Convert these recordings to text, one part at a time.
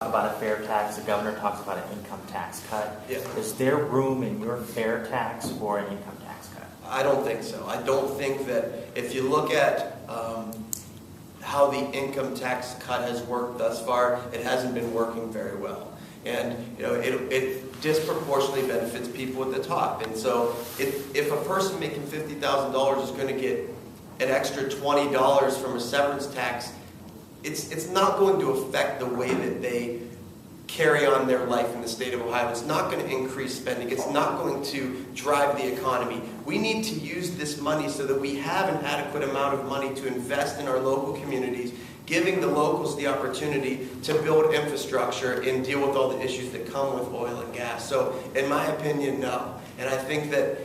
about a fair tax, the governor talks about an income tax cut. Yeah. Is there room in your fair tax for an income tax cut? I don't think so. I don't think that if you look at how the income tax cut has worked thus far, it hasn't been working very well. And it disproportionately benefits people at the top. And so if a person making $50,000 is going to get an extra $20 from a severance tax, it's not going to affect the way that they carry on their life in the state of Ohio. It's not going to increase spending. It's not going to drive the economy. We need to use this money so that we have an adequate amount of money to invest in our local communities, giving the locals the opportunity to build infrastructure and deal with all the issues that come with oil and gas. So in my opinion, no. And I think that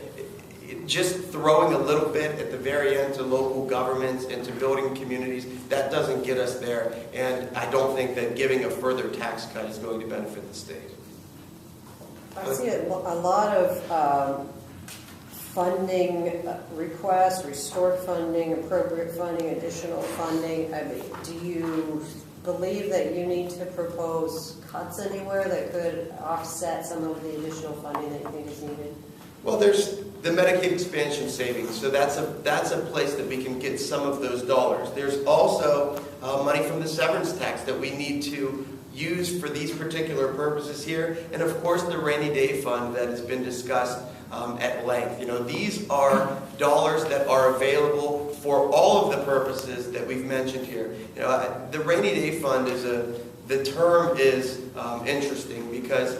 just throwing a little bit at the very end to local governments and to building communities, that doesn't get us there. And I don't think that giving a further tax cut is going to benefit the state. I see a lot of funding requests, restored funding, appropriate funding, additional funding. I mean, do you believe that you need to propose cuts anywhere that could offset some of the additional funding that you think is needed? Well, there's the Medicaid expansion savings, so that's a place that we can get some of those dollars. There's also money from the severance tax that we need to use for these particular purposes here, and of course the rainy day fund that has been discussed at length. These are dollars that are available for all of the purposes that we've mentioned here. The rainy day fund the term is interesting because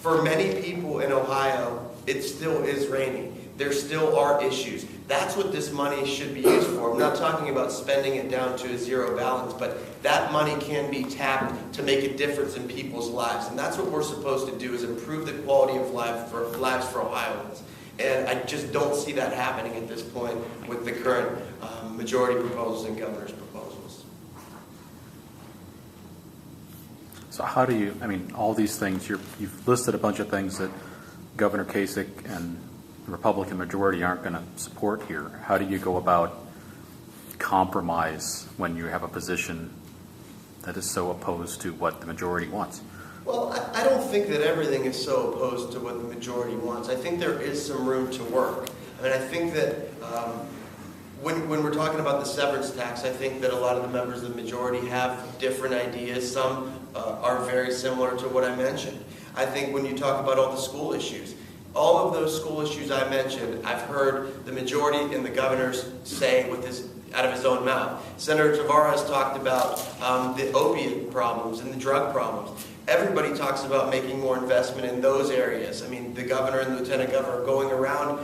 for many people in Ohio, it still is rainy. There still are issues. That's what this money should be used for. I'm not talking about spending it down to a zero balance, but that money can be tapped to make a difference in people's lives. And that's what we're supposed to do, is improve the quality of lives for Ohioans. And I just don't see that happening at this point with the current majority proposals and governor's proposals. So how do you, all these things, you've listed a bunch of things that Governor Kasich and the Republican majority aren't going to support here. How do you go about compromise when you have a position that is so opposed to what the majority wants? Well, I don't think that everything is so opposed to what the majority wants. I think there is some room to work. I think that when we're talking about the severance tax, I think that a lot of the members of the majority have different ideas. Some are very similar to what I mentioned. I think when you talk about all the school issues, all of those school issues I mentioned, I've heard the majority and the governors say out of his own mouth. Senator Tavares talked about the opiate problems and the drug problems. Everybody talks about making more investment in those areas. The governor and the lieutenant governor are going around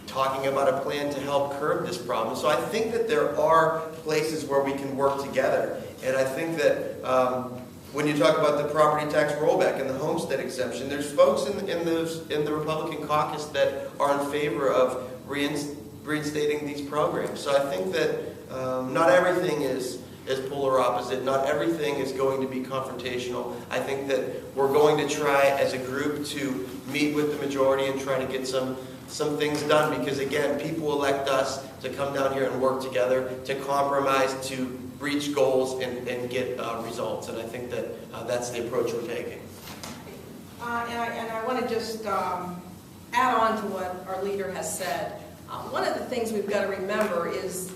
talking about a plan to help curb this problem. So I think that there are places where we can work together. And I think that when you talk about the property tax rollback and the homestead exemption, there's folks in the Republican caucus that are in favor of reinstating these programs. So I think that not everything is polar opposite. Not everything is going to be confrontational. I think that we're going to try as a group to meet with the majority and try to get some things done, because again, people elect us to come down here and work together, to compromise, to reach goals and get results. And I think that that's the approach we're taking. And I want to just add on to what our leader has said. One of the things we've got to remember is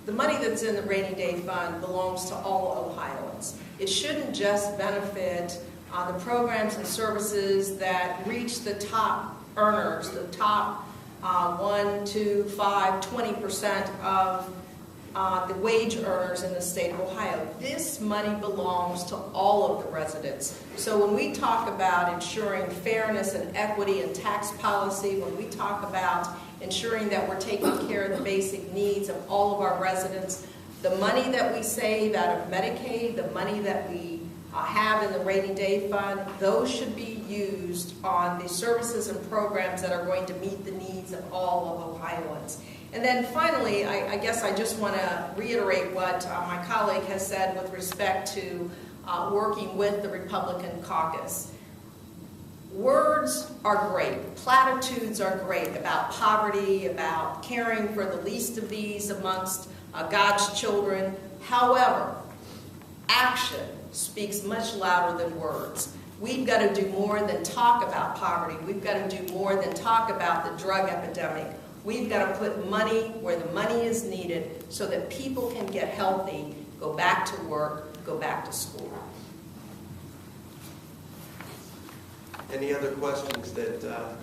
the money that's in the rainy day fund belongs to all Ohioans. It shouldn't just benefit the programs and services that reach the top earners, the top 1, 2, 5, 20% of the wage earners in the state of Ohio. This money belongs to all of the residents. So when we talk about ensuring fairness and equity and tax policy, when we talk about ensuring that we're taking care of the basic needs of all of our residents, the money that we save out of Medicaid, the money that we have in the rainy day fund, those should be used on the services and programs that are going to meet the needs of all of Ohioans. And then finally, I guess I just want to reiterate what my colleague has said with respect to working with the Republican caucus. Words are great. Platitudes are great about poverty, about caring for the least of these amongst God's children. However, action, speaks much louder than words. We've got to do more than talk about poverty. We've got to do more than talk about the drug epidemic. We've got to put money where the money is needed so that people can get healthy, go back to work, go back to school. Any other questions that